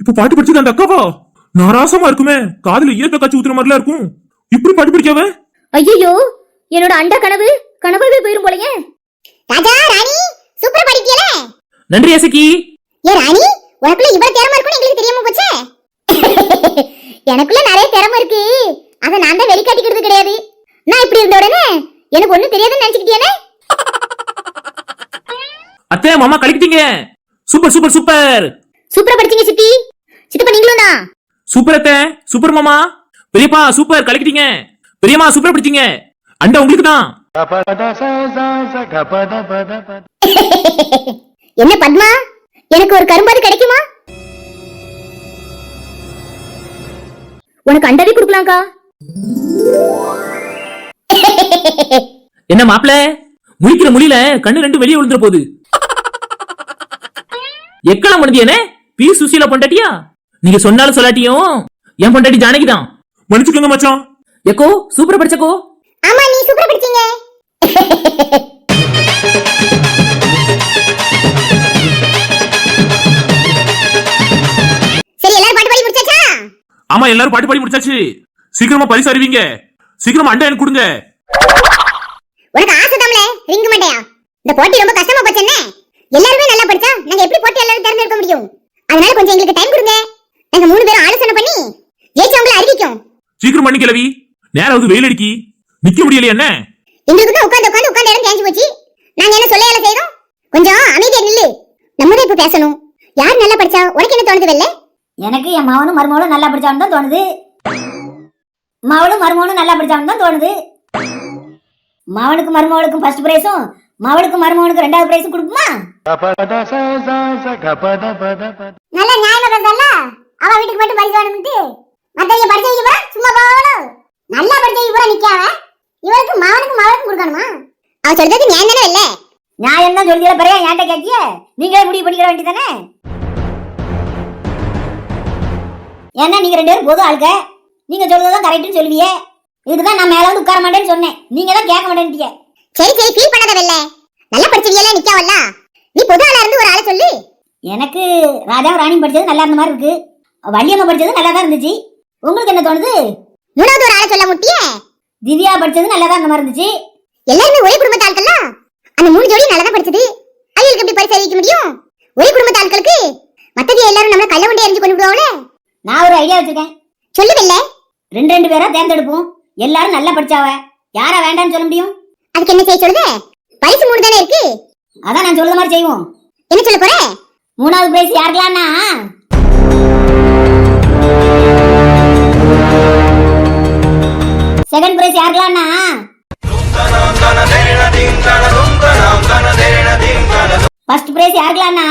இப்ப பாட்டு படிச்சது அந்த அக்காவா? நாராசமா இருக்குமே, காதுல இயற்கை காட்சி ஊத்துற மாதிரிலாம் இருக்கும். இப்படி பாட்டு படிக்காவ? ஐயோ, என்னோட அண்டா கனவு கனவாவே போயிரும் போலயே. ராஜா ராணி சூப்பரா படிக்கல. நன்றி அசக்கி. ஏ ராணி, உனக்குள்ள இவ்வளவு திறமை இருக்குன்னு எங்களுக்கு தெரியாம போச்சே. எனக்குள்ள நிறைய திறமை இருக்கு, அத நான் தான் வெளிக்காட்டிக்கிறது கிடையாது. நான் இப்படி இருந்த உடனே எனக்கு ஒண்ணும் தெரியாதுன்னு நினைச்சுக்கிட்டியானே. அத்தை மாமா கலக்கிட்டீங்க. Super super super. சூப்பரா படிச்சீங்க சித்தி. சித்தப்பா நீங்களும் தான். சூப்பர் அத்தை, சூப்பர் மாமா. பெரியப்பா சூப்பர் கலக்கிட்டீங்க. பெரியம்மா சூப்பர் படிச்சீங்க. அண்டா உங்களுக்கு தான். என்ன பத்மா, எனக்கு ஒரு கரும்பாது கிடைக்குமா? உனக்கு அண்டாவே கொடுக்கலாம்க்கா. என்ன மாப்பிள, முழிக்கிற முழியில கண்ணு ரெண்டு வெளியே விழுந்துற போகுது. எக்கலாம் முடிஞ்சேனே பி சுசீலா பொண்டாட்டியா? நீங்க சொன்னாலும் சொல்லாட்டியும் என் பொண்டாட்டி ஜானகி தான். மன்னிச்சுக்கோங்க மச்சான். எக்கோ சூப்பர் படிச்சக்கோ. ஆமா நீ சூப்பரா படிச்சீங்க. சரி எல்லாரும் பாட்டு பாடி முடிச்சாச்சா? ஆமா எல்லாரும் பாட்டு பாடி முடிச்சாச்சு. சீக்கிரமா பரிசு அறிவிங்க. சீக்கிரமா அண்டா எனக்கு கொடுங்க. உனக்கு ஆசை தாம்ல ரிங் மண்டையா. இந்த போட்டி ரொம்ப கஷ்டமா போச்சுன்னு எல்லாருமே நல்லா படிச்சா நாங்க எப்படி போட்டி எல்லாரும் தேர்ந்தெடுக்க முடியும்? அதனால கொஞ்சம் எங்களுக்கு டைம் கொடுங்க. நாங்க 3 பேரும் ஆலோசனை பண்ணி ஜெயிச்சவங்களை அறிவிக்கும். சீக்கிரம் பண்ணி கிளவி, நேரம் வெயில் அடிக்கி நிக்க முடியலையா? என்ன எங்களுக்கு தான் உட்கார்ந்து இடம் தேஞ்சு போச்சு. நாங்க என்ன சொல்ல செய்யறோம்? கொஞ்சம் அமைதியா நில்லு. நம்ம தான் இப்ப பேசணும். யார் நல்லா படிச்சா உனக்கு என்ன தோணுது வெல்ல? எனக்கு என் மகனும் மருமகளும் நல்லா படிச்சான்னு தான் தோணுது. மவளும் மருமகளும் நல்லா படிச்சான்னு தான் தோணுது. மவனுக்கு மருமகளுக்கும் ஃபர்ஸ்ட் பிரைஸும் மவளுக்கு மருமகனுக்கு 2வது பிரைஸும் கொடுக்குமா? நல்ல நியாயமா பேசல. அவ வீட்டுக்கு மட்டும் பரிசு வேணும்ட்டு மத்தவங்க படிச்சவங்க பூரா சும்மா போகணும். நல்லா படிச்சவங்க பூரா நிக்காம இவருக்கு மவனுக்கும் கொடுக்கணுமா? அவ சொல்றது நியாயம் தானே இல்ல? நியாயம் தான் சொல்லியல பிறகு ஏன்ட்ட கேட்டிய? நீங்களே முடிவு பண்ணிக்கிற வேண்டியதானே? ஏன்னா நீங்க 2 பேரும் பொது ஆளுக்க, நீங்க சொல்றதுதான் கரெக்ட்னு சொல்லுவியே. இதுக்குதான் நான் மேல வந்து உட்கார மாட்டேன்னு சொன்னேன். நீங்க தான் கேட்க மாட்டேன்ட்டீங்க. சரி ஃபீல் பண்ணாத வெல்ல. நல்லா படிச்சவியெல்லாம் நிக்காவல்ல. நீ பொது ஆளா இருந்து ஒரு ஆளை சொல்லு. எனக்கு ராஜாவும் ராணியும் படிச்சது நல்லா இருந்த மாதிரி இருக்கு. வள்ளியம்மா படிச்சது நல்லா தான் இருந்துச்சு. உங்களுக்கு என்ன தோணுது? 3வது ஒரு ஆளை சொல்ல முட்டியே. திவ்யா படிச்சது நல்லா தான் இருந்த மாதிரி இருந்துச்சு. எல்லாருமே ஒரே குடும்பத்து ஆட்களா? அந்த 3 ஜோடி நல்லா தான் படிச்சது. அவங்களுக்கு எப்படி பரிசு அறிவிக்க முடியும்? ஒரே குடும்பத்து ஆட்களுக்கு மத்தவங்க எல்லாரும் நம்மள கள்ள வண்டி எரிஞ்சு கொண்டு விடுவாங்களே. நான் ஒரு ஐடியா வச்சிருக்கேன். சொல்லு வெல்ல. 2 பேரா தேர்ந்தெடுப்போம். எல்லாரும் நல்லா படிச்சாவ. யாரா வேண்டாம்னு சொல்ல முடியும்? அதுக்கு என்ன செய்ய சொல்லுத? பரிசு 3 தானே இருக்கு. அதான் நான் சொல்ற மாதிரி செய்வோம். என்ன சொல்ல போற? 3வது பிரைஸ் யாருக்கலாம்னா செகண்ட் பிரைஸ் யாருக்கலாம்னா ஃபர்ஸ்ட் பிரைஸ் யாருக்கலாம்னா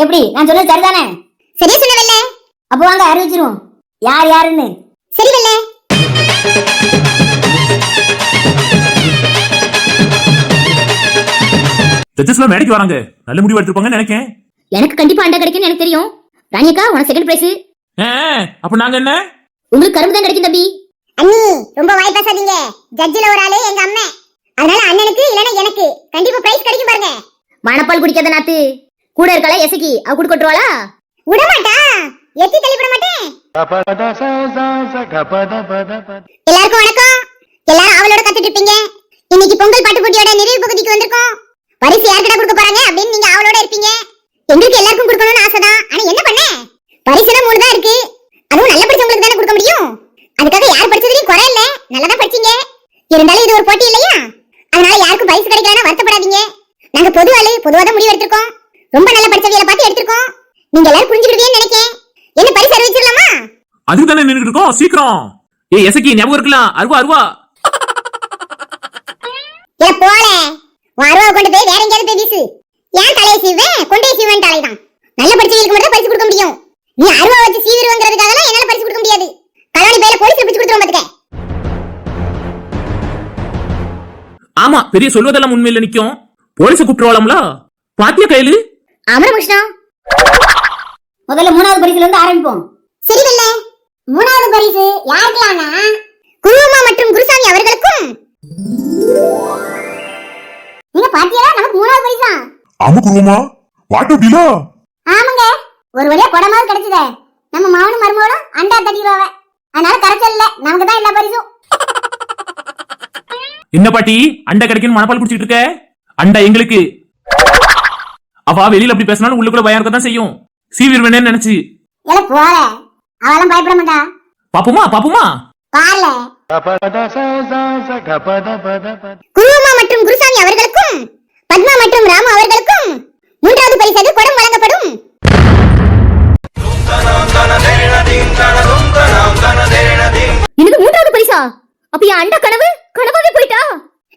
எப்படி? நான் சொல்றது சரிதானே? சரியா சொன்ன வெல்ல. அப்ப வாங்க அறிவிச்சிருவோம் யார் யாருன்னு. சரி வெல்ல. ஜட்ஜஸ்லாம் மேடைக்கு வராங்க. நல்ல முடிவு எடுத்துப்பாங்கன்னு நினைக்கிறேன். எனக்கு கண்டிப்பா அண்டா கிடைக்கும்னு எனக்கு தெரியும். ராணியக்கா உனக்கு செகண்ட் பிரைஸ். அப்ப நாங்க என்ன? உங்களுக்கு கரும்பு தான் கிடைக்கும் தம்பி. அண்ணி ரொம்ப வாய் பேசாதீங்க. ஜட்ஜில ஒரு ஆளு எங்க அம்மா. அதனால அண்ணனுக்கு இல்லனா எனக்கு கண்டிப்பா பிரைஸ் கிடைக்கும் பாருங்க. மணப்பால் குடிக்காத நாத்து கூட இருக்கல எசக்கி அவ குடி கொட்டுவாளா? விட மாட்டா. எத்தி தள்ளி விட மாட்டேன். எல்லாருக்கும் வணக்கம். எல்லாரும் அவளோட கத்துட்டு இருப்பீங்க. இன்னைக்கு பொங்கல் பாட்டு போட்டியோட நிறைவு பகுதிக்கு வந்திருக்கோம். பரிசு யார்கிட்ட கொடுக்க போறாங்க அப்படின்னு நீங்க அவளோட இருப்பீங்க. எங்களுக்கு எல்லாருக்கும் கொடுக்கணும்னு ஆசைதான். ஆனா என்ன பண்ண? பரிசுனா 3 தான் இருக்கு. அதுவும் நல்ல படிச்சவங்களுக்கு தானே கொடுக்க முடியும். அதுக்காக யார் படிச்சதுலயும் குறை இல்ல. நல்லா தான் படிச்சீங்க. இருந்தாலும் இது ஒரு போட்டி இல்லையா? அதனால யாருக்கும் பரிசு கிடைக்கலன்னா வருத்தப்படாதீங்க. நாங்க பொதுவா தான் முடிவு எடுத்திருக்கோம். ரொம்ப நல்ல படிச்சவியலை பார்த்து எடுத்திருக்கோம். நீங்க எல்லாரும் புரிஞ்சுக்கிடுவீங்கன்னு நினைக்கிறேன். என்ன பரிசு அறிவிச்சிடலாமா? அதுக்கு தானே நின்னுட்டு இருக்கோம். சீக்கிரம். எசக்கி ஞாபகம் இருக்கலாம். அருவா இல்ல போல. அருவா கொண்டு போய் வேற எங்கேயாவது போய் வீசு. ஏன் தலையை சீவேன்? கொண்டே சீவன் தலைதான். நல்ல படிச்சவங்களுக்கு மட்டும் பரிசு கொடுக்க முடியும். நீ அருவா வச்சு சீவிடுவங்கிறதுக்காக என்னால பரிசு கொடுக்க முடியாது. கலாணி பேல போலீஸ்ல பிடிச்சு கொடுத்துருவோம் பாத்துக்க. ஆமா பெரிய சொல்வதெல்லாம் உண்மையில நிக்கும். போலீஸ கூப்பிட்டுருவாளாம்ல. பாத்தியா கையில? அமரகிருஷ்ணா முதல்ல 3வது பரிசுல இருந்து ஆரம்பிப்போம். சரி வெல்ல. 3வது பரிசு யாருக்குலாம்னா குருவம்மா மற்றும் குருசாமி அவர்களுக்கும். நீங்க பாத்தியா நமக்கு 3வது பரிசா? ஆமா குருவமா. வாட் டீலா? ஆமாங்க. ஒரு வழியா படமாவது கிடைச்சதே. நம்ம மாவனும் மருமகளும் அண்டா தட்டிடுவாங்க. அதனால கரெக்ட் இல்ல. நமக்கு தான் எல்லா பரிசும். என்ன பாட்டி அண்டா கிடைக்குன்னு மனப்பால் குடிச்சிட்டு இருக்க? அண்டா எங்களுக்கு. அவ வெளியில அப்படி பேசினாலும் உள்ளுக்குள்ள பயம் இருக்கதான் செய்யும். சீவிர்வேன்னு நினைச்சு. இல்ல போற. அவளாம் பயப்பட மாட்டா. பாப்புமா பார்ல குருவம்மா மற்றும் குருசாமி அவர்களுக்கும் பத்மா மற்றும் ராமு அவர்களுக்கும் மூன்றாவது பரிசாக குடம் வழங்கப்படும். எனக்கு மூன்றாவது பரிசா? அப்ப என் அண்டா கனவு கனவாவே போயிட்டா?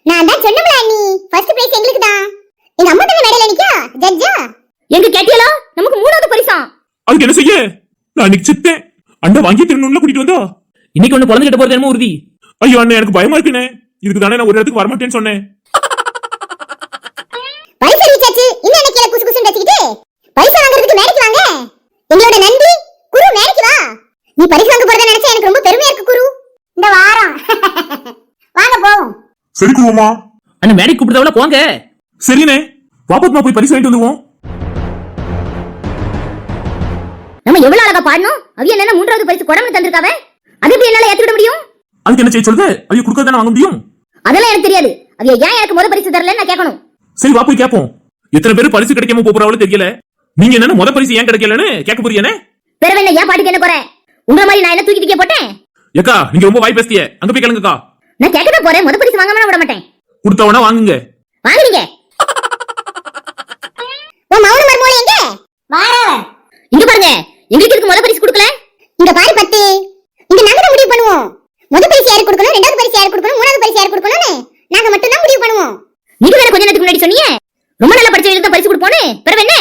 நான் தான் சொன்னேன்ல அண்ணி, ஃபர்ஸ்ட் பிரைஸ் எங்களுக்கு தான். எங்க அம்மா தான மேடையில நிக்கா ஜட்ஜா. எங்க கேட்டியலா? நமக்கு மூணாவது பரிசா. அதுக்கு என்ன செய்ய? நான் இன்னைக்கு செத்தேன். அண்டா வாங்கி திருநூல்ல கூட்டிட்டு வந்தா இன்னைக்கு ஒண்ணு குழந்தை கிட்ட போறது என்னமோ உறுதி. ஐயோ அண்ணா, எனக்கு பயமா இருக்குனே. இதுக்கு தானே நான் ஒரு இடத்துக்கு வரமாட்டேன்னு சொன்னேன். பரிசு அறிவிச்சாச்சு. இன்னும் என்ன கீழ குசு குசுன்னு வச்சுக்கிட்டு பரிசு வாங்குறதுக்கு மேடைக்கு வாங்க. எங்களோட நன்றி. குரு மேடைக்கு வா. நீ பரிசு வாங்க போறத நினைச்சா எனக்கு ரொம்ப பெருமையா இருக்கு குரு. இந்த வாரம் வாங்க போவோம். சரி குருவமா. அண்ணா மேடைக்கு கூப்பிடுறவள போங்க. சரிண்ணே, பாப்பத்மா போய் பரிசு வாங்கிட்டு வந்துருவோம். நம்ம எவ்வளவு அழகா பாடணும். அது என்னன்னா மூன்றாவது பரிசு குடம்னு தந்திருக்காவே. அது எப்படி என்னால ஏத்துக்கிட முடியும்? அதுக்கு என்ன செய்ய சொல்லுது? அது கொடுக்க தானே வாங்க முடியும். அதெல்லாம் எனக்கு தெரியாது. அது ஏன் எனக்கு முத பரிசு தரலன்னு நான் கேட்கணும். சரி வா போய் கேப்போம். எத்தனை பேர் பரிசு கிடைக்காம போறாவளோ தெரியல. நீங்க என்ன முத பரிசு ஏன் கிடைக்கலன்னு கேட்க போறீங்க? பெருமை என்ன ஏன் பாட்டுக்கு என்ன குறை? உங்கள மாதிரி நான் என்ன தூக்கி தூக்கி போட்டேன்? ஏக்கா நீங்க ரொம்ப வாய் பேசிய. அங்க போய் கேளுங்கக்கா. நான் கேட்க போறேன். முத பரிசு வாங்காம விட மாட்டேன். கொடுத்தவனா வாங்குங்க. வாங்குறீங்க. ஓ மௌன மர்மோல எங்க வாரவ? இங்க பாருங்க, எங்களுக்கு இதுக்கு முத பரிசு கொடுக்கல. இங்க பாரு பத்து. இங்க நாங்க தான் முடிவு பண்ணுவோம். முத பரிசு யாருக்கு கொடுக்கணும், ரெண்டாவது பரிசு யாருக்கு கொடுக்கணும், மூணாவது பரிசு யாருக்கு கொடுக்கணும்னு நாங்க மட்டும் தான் முடிவு பண்ணுவோம். நீங்க வேற கொஞ்ச நேரத்துக்கு முன்னாடி சொன்னீங்க ரொம்ப நல்லா படிச்சவங்களுக்கு தான் பரிசு கொடுப்போம்னு. பிறகு என்ன?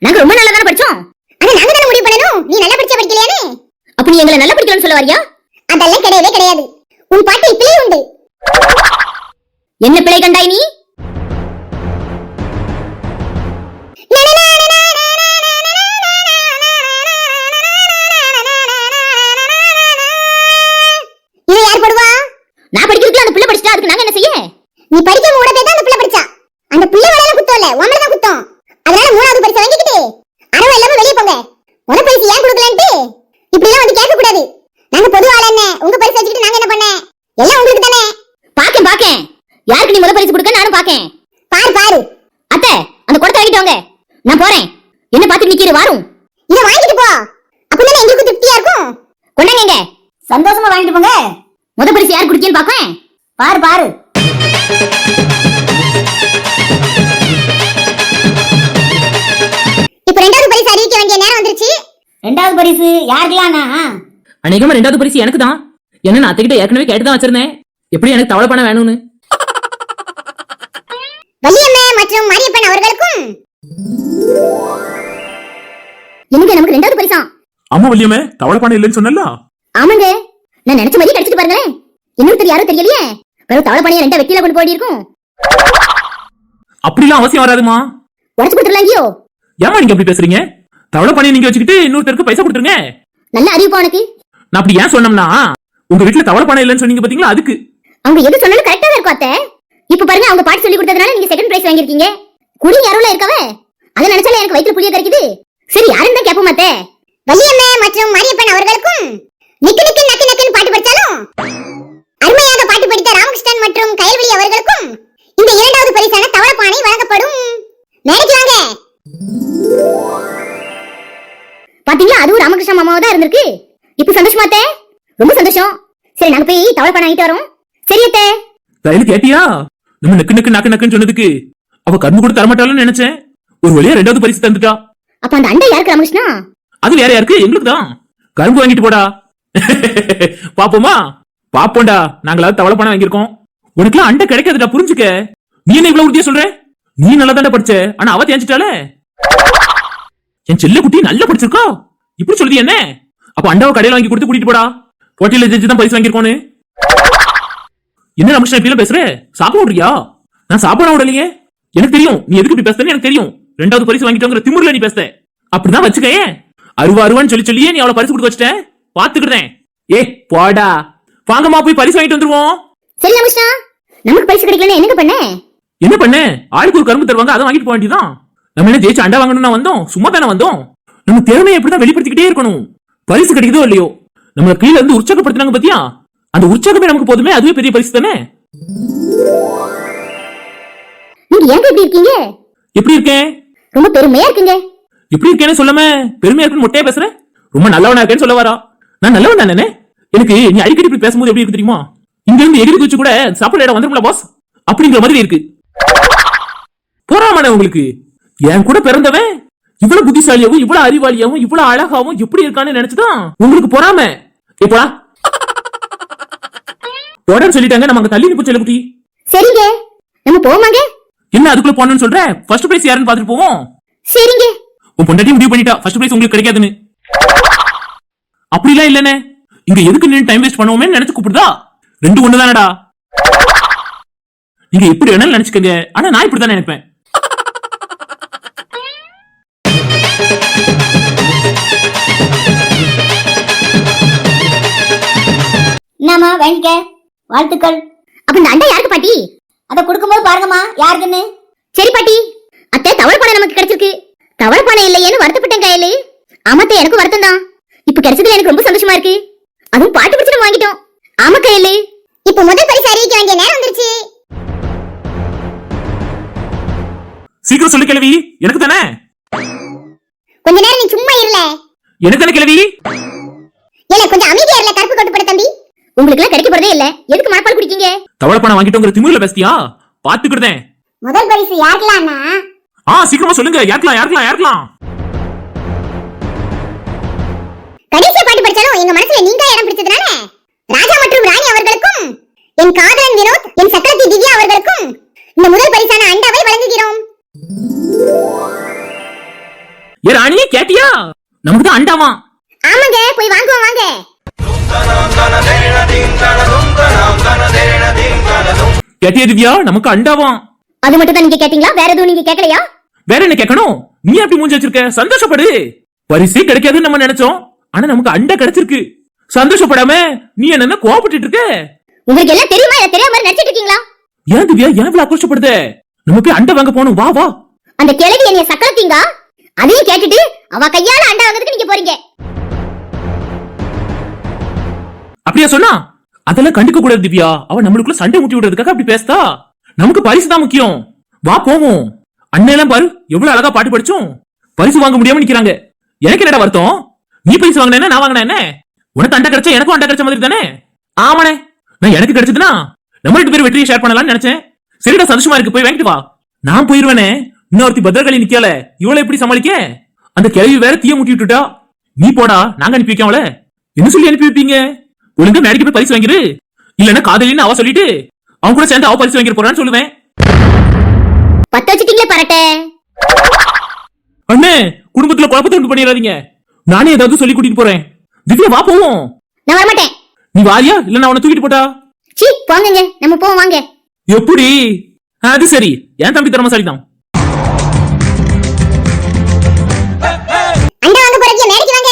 நாங்க ரொம்ப நல்லா தான படிச்சோம். அத நாங்க தான முடிவு பண்ணனும். நீ நல்லா படிக்கலையானே? அப்ப நீ எங்களை நல்லா படிக்கலன்னு சொல்ல வரியா? அதெல்லாம் கிடையவே கிடையாது. உன் பாட்டில் பிழை உண்டு. என்ன பிழை கண்டாய் நீ? இதை யார் போடுவா? நான் படிக்கிறதுக்கு அந்த பிள்ளை படிச்சா அதுக்கு நாங்க என்ன செய்ய? நீ படிக்காம ஓட போய் தான் அந்த பிள்ளை படிச்சா. அந்த பிள்ளை வலையில குத்தம் இல்ல, உம்மல தான் குத்தம். அதனால மூணாவது பரிசு வாங்கிக்கிட்டு அரவ இல்லாம வெளிய போங்க. முத பரிசு ஏன் கொடுக்கலன்ட்டு இப்படி எல்லாம் வந்து கேட்க கூடாது. நாங்க பொதுவாள என்ன உங்க பரிசு வச்சுக்கிட்டு நாங்க என்ன பண்ண? எல்லாம் உங்களுக்கு தானே. பாக்கேன் யாருக்கு நீ முத பரிசு கொடுக்க நானும் பாக்கேன். பாரு அத்தை, அந்த குடத்தை வாங்கிட்டு வாங்க. நான் போறேன். என்ன பாத்துட்டு நிக்கிற? வாரும். இத வாங்கிட்டு போ. அப்பதான் எங்களுக்கு திருப்தியா இருக்கும். கொண்டாங்க. சந்தோஷமா வாங்கிட்டு போங்க. முத பரிசு யார் குடிக்கன்னு பாப்பேன். பாரு. இப்ப ரெண்டாவது பரிசு அறிவிக்க வேண்டிய நேரம் வந்துருச்சு. ரெண்டாவது பரிசு யாருக்கலாம்னா? அநேகமா ரெண்டாவது பரிசு எனக்கு தான். என்ன நான் அத்தைகிட்ட ஏற்கனவே கேட்டுதான் வச்சிருந்தேன். எப்படி எனக்கு தவளை பணம் வேணும்னு. வள்ளியம்மா மற்றும் மாரியப்பன் அவர்களுக்கும் எனக்கு நமக்கு ரெண்டாவது பரிசா? ஆமா வள்ளியம்மே, தவளை பணம் இல்லைன்னு சொன்னல. ஆமாங்க, நான் நினைச்ச மாதிரி கிடைச்சிட்டு பாருங்களேன். இன்னொருத்தர் யாரும் தெரியலையே. பிறகு தவளை பணியை ரெண்டா வெட்டில கொண்டு போய் இருக்கும். அப்படிலாம் அவசியம் வராதுமா. உடச்சு கொடுத்துடலாங்கியோ? ஏமா நீங்க அப்படி பேசுறீங்க? தவளை பணியை நீங்க வச்சுக்கிட்டு இன்னொருத்தருக்கு பைசா கொடுத்துருங்க. நல்ல அறிவிப்பா உனக்கு. நான் அப்படி ஏன் சொன்னோம்னா, உங்க வீட்டுல தவளை பணம் இல்லைன்னு சொன்னீங்க பாத்தீங்களா, அதுக்கு. அவங்க எது சொன்னாலும் கரெக்டா தான் இருக்கும் அத்தை. இப்ப பாருங்க, அவங்க பாட்டு சொல்லி கொடுத்ததுனால நீங்க செகண்ட் பிரைஸ் வாங்கிருக்கீங்க. குடி யாரோல இருக்கவே அத நினைச்சாலே எனக்கு வயித்துல புளிய கரைக்குது. சரி யாரும் தான் கேட்போம் அத்தை. வள்ளியம்மா மற்றும் மாரியப்பன் அவர்களுக்கும் நிக்கு நிக்கு நக்கு நக்குன்னு பாட்டு படிச்சாலும் அருமையாக பாட்டு படித்த ராமகிருஷ்ணன் மற்றும் கயல்வெளி அவர்களுக்கும் இந்த இரண்டாவது பரிசான தவளை பானை வழங்கப்படும். மேடைக்கு வாங்க. பாத்தீங்களா, அதுவும் ராமகிருஷ்ண மாமாவா தான் இருந்திருக்கு. இப்ப சந்தோஷமா அத்தை? ரொம்ப சந்தோஷம். சரி நாங்க போய் தவளை பானை வாங்கிட்டு வரோம். சரி அத்தை. தயலு கேட்டியா? நம்ம நக்கு நக்கு நக்கு நக்குன்னு சொன்னதுக்கு அவ கரும்பு கூட தரமாட்டாள்னு நினைச்சேன். ஒரு வழியா ரெண்டாவது பரிசு தந்துட்டா. அப்ப அந்த அண்டை யாருக்கு ராமகிருஷ்ணா? அது வேற யாருக்கு? எங்களுக்கு தான். கரும்பு வாங்கிட்டு போடா. பாப்போமா? பாப்போண்டா. நாங்களாவது தவளை பணம் வாங்கியிருக்கோம். உனக்குலாம் அண்டை கிடைக்காதுடா, புரிஞ்சுக்க. நீ என்ன இவ்வளவு உறுதியா சொல்ற? நீ நல்லா தானே படிச்ச, ஆனா அவ தேஞ்சிட்டாலே. என் செல்ல குட்டி நல்லா படிச்சிருக்கா, இப்படி சொல்லுது என்ன? அப்ப அண்டாவை கடையில வாங்கி கொடுத்து கூட்டிட்டு போடா. போட்டியில ஜெயிச்சு தான் பரிசு வாங்கியிருக்கோன்னு. என்ன ரமேஷ் இப்படி பேசுற? சாப்பிட விடுறியா? நான் சாப்பிட விடலையே. எனக்கு தெரியும் நீ எதுக்கு இப்படி பேசுறேன்னு எனக்கு தெரியும். ரெண்டாவது பரிசு வாங்கிட்டோங்கிற திமுறல நீ பேச. அப்படிதான் வச்சுக்கே. அருவான்னு சொல்லியே நீ அவளை பரிசு கொடுக்க வச்சிட்ட. பாத்துக்கிறேன். ஏ போடா, வாங்கம்மா போய் பரிசு வாங்கிட்டு வந்துருவோம். சரி ராமகிருஷ்ணா, நமக்கு பரிசு கிடைக்கலன்னு என்ன பண்ண? என்ன பண்ண? ஆளுக்கு ஒரு கரும்பு தருவாங்க, அதை வாங்கிட்டு போக வேண்டியதான். நம்ம என்ன ஜெயிச்சு அண்டா வாங்கணும்னா வந்தோம்? சும்மா தானே வந்தோம். நம்ம திறமையை எப்படிதான் வெளிப்படுத்திக்கிட்டே இருக்கணும். பரிசு கிடைக்குதோ இல்லையோ, நம்மள கீழ இருந்து உற்சாகப்படுத்தினாங்க பாத்தியா? அந்த உற்சாகமே நமக்கு போதுமே, அதுவே பெரிய பரிசு தானே. நீங்க ஏங்க இப்படி இருக்கீங்க? எப்படி இருக்கேன்? ரொம்ப பெருமையா இருக்கீங்க. எப்படி இருக்கேன்னு சொல்லாம பெருமையா இருக்குன்னு மொட்டையா பேசுறேன். ரொம்ப நல்லவனா இருக்கேன்னு சொல்ல வரா. நான் நல்லவன் தானே? எனக்கு நீ அடிக்கடி இப்படி பேசும்போது எப்படி இருக்கு தெரியுமா? இங்க இருந்து எகிரி குச்சி கூட சாப்பிட இடம் வந்துரும்ல பாஸ் அப்படிங்கிற மாதிரி இருக்கு. போறாமனே உங்களுக்கு என் கூட பிறந்தவன் இவ்வளவு புத்திசாலியாவும் இவ்வளவு அறிவாளியாவும் இவ்வளவு அழகாவும் எப்படி இருக்கான்னு நினைச்சுதான் உங்களுக்கு பொறாம. எப்படா உடனே சொல்லிட்டாங்க நம்ம அங்க தள்ளி நிப்போம் செல்லக்குட்டி. சரிங்க, நம்ம போமாங்க. என்ன அதுக்குள்ள போனோம்னு சொல்ற? ஃபர்ஸ்ட் பிரைஸ் யாருன்னு பாத்துட்டு போவோம். சரிங்க. உன் பொண்டாட்டி முடிவு பண்ணிட்டா ஃபர்ஸ்ட் பிரைஸ் உங்களுக்கு கிடைக்காதுன்னு. அப்படிலாம் இல்லனே, இங்க எதுக்கு நீ டைம் வேஸ்ட் பண்ணுவோமே நினைச்சு கூப்பிடுதா? ரெண்டு ஒண்ணுதானடா. நீங்க எப்படி வேணாலும் நினைச்சுக்கங்க, ஆனா நான் இப்படிதான் நினைப்பேன். என்னம்மா வாங்கிக்க, வாழ்த்துக்கள். அப்ப இந்த அண்டை யாருக்கு பாட்டி? அத கொடுக்கும்போது பாருங்கம்மா யாருக்குன்னு. சரி பாட்டி. அத்தை தவளை பானை நமக்கு கிடைச்சிருக்கு. தவளை பானை இல்லையேன்னு வருத்தப்பட்டேன் கையில. ஆமாத்த எனக்கும் வருத்தம் தான். இப்ப கிடைச்சதுல எனக்கு ரொம்ப சந்தோஷமா இருக்கு. அதுவும் பாட்டு பிடிச்சு நம்ம வாங்கிட்டோம். ஆமா கையில இப்ப முதல் பரிசு அறிவிக்க வேண்டிய நேரம் வந்துருச்சு. சீக்கிரம் சொல்லு கிழவி, எனக்கு தானே. கொஞ்ச நேரம் நீ சும்மா இருல. எனக்கு தானே கிழவி. ஏல கொஞ்சம் அமைதியா இருல கருப்பு கொட்டு போட தம்பி. உங்களுக்கு எல்லாம் கிடைக்க போறதே இல்ல, எதுக்கு மனப்பால் குடிக்கீங்க? தவளை பானை வாங்கிட்டோங்கிற திமிர்ல பேசியா? பாத்துக்கிட்டேன். முதல் பரிசு யாருக்கலாம்னா? சீக்கிரமா சொல்லுங்க, யாருக்கலாம்? கடைசியா பாட்டு படிச்சாலும் எங்க மனசுல நீங்க இடம் பிடிச்சதுனால ராஜா மற்றும் ராணி அவர்களுக்கும் என் காதலன் வினோத், என் சக்கரத்தி திவ்யா அவர்களுக்கும் இந்த முதல் பரிசான அண்டாவை வழங்குகிறோம். ஏ ராணி கேட்டியா? நமக்கு தான் அண்டாமா. ஆமாங்க, போய் வாங்குவோம் வாங்க. கேட்டியா திவ்யா? நமக்கு அண்டாவாம். அது மட்டும் தான் நீங்க கேட்டீங்களா? வேற எதுவும் நீங்க கேட்கலையா? வேற என்ன கேட்கணும்? நீ எப்படி மூஞ்சி வச்சிருக்க? சந்தோஷப்படு. பரிசே கிடைக்காதுன்னு நம்ம நினைச்சோம், ஆனா நமக்கு அண்டை கிடைச்சிருக்கு. சந்தோஷப்படாம நீ என்ன கோவப்பட்டு இருக்க? உங்களுக்கு எல்லாம் தெரியுமா? இல்ல தெரியாம நடிச்சிட்டு இருக்கீங்களா? ஏன் திவ்யா ஏன் இவ்வளவு ஆக்ரோஷப்படுத? நம்ம போய் அண்டை வாங்க போகணும், வா வா. அந்த கிழவி என்னைய சக்கரத்தீங்க, அதையும் கேட்டுட்டு அவ கையால அண்டை வாங்குறதுக்கு நீங்க போறீங்க. அப்படியா சொன்னா? அதெல்லாம் கண்டுக்க கூடாது திவ்யா. அவ நம்மளுக்குள்ள சண்டை மூட்டி விடுறதுக்காக அப்படி பேசுதா. நமக்கு பரிசு தான் முக்கியம். வா போவோம். அண்ணெல்லாம் பாரு எவ்வளவு அழகா பாட்டு படிச்சோம். பரிசு வாங்க முடியாம நிக்கிறாங்க. எனக்கு என்னடா வருத்தம்? நீ பரிசு வாங்கின நான் வாங்கின என்ன? உனக்கு அண்டை கிடைச்சா எனக்கும் அண்டை கிடைச்ச மாதிரி தானே? ஆமாண்ணே, நான் எனக்கு கிடைச்சதுன்னா நம்ம 2 பேரும் வெற்றியை ஷேர் பண்ணலாம்னு நினைச்சேன். சரிடா, சந்தோஷமா இருக்கு, போய் வாங்கிட்டு வா. நான் போயிருவேனே, இன்னொருத்தி பத்திரகாளி நிக்கல, இவளை எப்படி சமாளிக்க? அந்த கிழவி வேற தீய முட்டி விட்டுட்டா. நீ போடா, நாங்க அனுப்பி வைக்கவள. என்ன சொல்லி அனுப்பி வைப்பீங்க? ஒழுங்கா மேடிக்கு போய் பரிசு வாங்கிரு. இல்லன்னா காதலின்னு அவ சொல்லிட்டு அவன் கூட சேர்ந்து அவ பரிசு வாங்கிட போறான்னு சொல்லுவேன். பத்த வச்சிட்டீங்களே பரட்ட. அண்ணே, குடும்பத்துல குழப்பத்தை உண்டு பண்ணிடாதீங்க. நானே ஏதாவது சொல்லி கூட்டிட்டு போறேன். திவ்யா வா போவோம். நான் வர மாட்டேன். நீ வாரியா இல்ல நான் உன்னை தூக்கிட்டு போட்டா? சீ போங்க, நம்ம போவோம் வாங்க. எப்படி? அது சரி, என் தம்பி திறமசாலிதான். அண்டா வாங்க போறீங்க, மேடைக்கு வாங்க.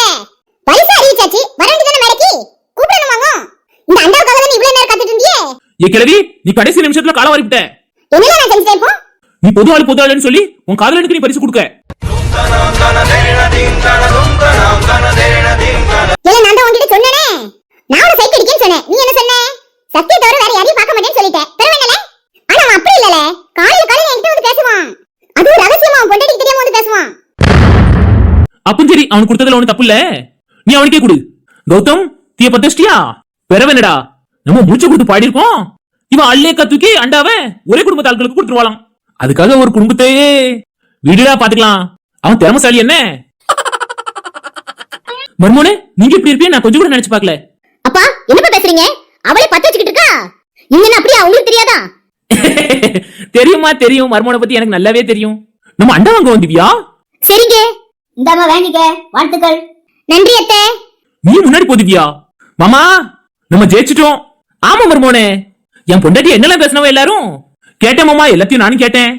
பரிசு அறிவிச்சாச்சு, வர வேண்டியதானே மேடைக்கு. கூப்பிடணும் வாங்க. இந்த அண்டாவுக்காக தான் இவ்வளவு நேரம் காத்துட்டு இருந்தியே. ஏ கிழவி, நீ கடைசி நிமிஷத்துல கால வாரி விட்ட. என்னல நான் செஞ்சேன் இப்போ? நீ பொது ஆளுன்னு சொல்லி உன் காதலனுக்கு நீ பரிசு கொடுக்க. இல்ல நான் தான் உன்கிட்ட சொன்னேனே, நான் ஒரு சைக்கிள் அடிக்கேன்னு சொன்னேன். நீ என்ன சொன்ன? சத்திய தவிர வேற யாரையும் பார்க்க மாட்டேன்னு சொல்லிட்டேன். தரவேனல? ஆனா அவன் அப்படி இல்லல. காலையில என்கிட்ட வந்து பேசுவான். அது ரகசியமா அவன் பொண்டாட்டிக்கு தெரியாம வந்து பேசுவான். அப்ப சரி, அவனுக்கு கொடுத்ததுல ஒண்ணு தப்பு இல்ல, நீ அவனுக்கே கொடு. கௌதம், தீய பத்தஷ்டியா பெறவேனடா. நம்ம மூச்சை கொடுத்து பாடி இருக்கோம். இவன் அள்ளே கத்துக்கி அண்டாவ ஒரே குடும்பத்து ஆட்களுக்கு கொடுத்துருவாளாம். அதுக்காக ஒரு குடும்பத்தையே வீடுடா பாத்துக்கலாம். அவன் திறமசாலி என்ன? மர்மோனே, நீங்க இப்படி இருப்பீங்க நான் கொஞ்சம் கூட நினைச்சு பாக்கல. அப்பா என்னப்பா பேசுறீங்க? அவளே பத்த வச்சுக்கிட்டு இருக்கா. இங்க அப்படியே உங்களுக்கு தெரியாதா? தெரியுமா? தெரியும், மர்மோனை பத்தி எனக்கு நல்லாவே தெரியும். நம்ம அண்டா வாங்க வந்தியா? சரிங்க, இந்தாமா வாங்கிக்க, வாழ்த்துக்கள். நன்றி அத்தை. நீ முன்னாடி போதிவியா? மாமா, நம்ம ஜெயிச்சிட்டோம். ஆமா மர்மோனே, என் பொண்டாட்டி என்னெல்லாம் பேசினவ எல்லாரும் கேட்டேன் மாமா, எல்லாத்தையும் நானும் கேட்டேன்.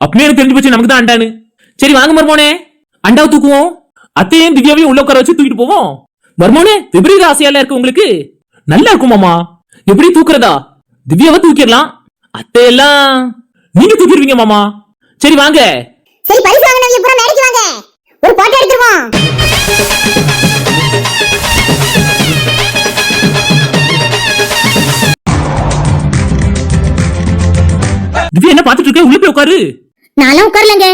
அப்பவே எனக்கு தெரிஞ்சு போச்சு நமக்கு தான் அண்டான்னு. சரி வாங்க மர்மோனே, அண்டாவை தூக்குவோம். அத்தையும் திவ்யாவையும் உள்ள உட்கார வச்சு தூக்கிட்டு போவோம். மர்மோனே, விபரீத ஆசையால இருக்கு உங்களுக்கு? நல்லா இருக்கும் மாமா. எப்படி தூக்குறதா? திவ்யாவை தூக்கிடலாம், அத்தையெல்லாம் நீங்க தூக்கிடுவீங்க மாமா. சரி வாங்க. சரி பரிசு வாங்கினவங்க பூரா மேடைக்கு வாங்க, ஒரு போட்டோ எடுத்துருவோம். திவ்யா என்ன பாத்துட்டு இருக்க? உள்ள போய் உட்காரு. நான்லாம் உட்காரலங்க,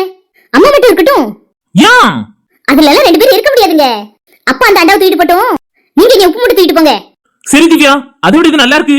அம்மா மட்டும் இருக்கட்டும். ஏன்? அதுல எல்லாம் 2 பேரும் இருக்க முடியாதுங்க. அப்பா அந்த அண்டாவை தூக்கிட்டு போட்டோம், நீங்க இங்க உப்பு மட்டும் தூக்கிட்டு போங்க. சரி திவ்யா, அதோட இது நல்லா இருக்கு.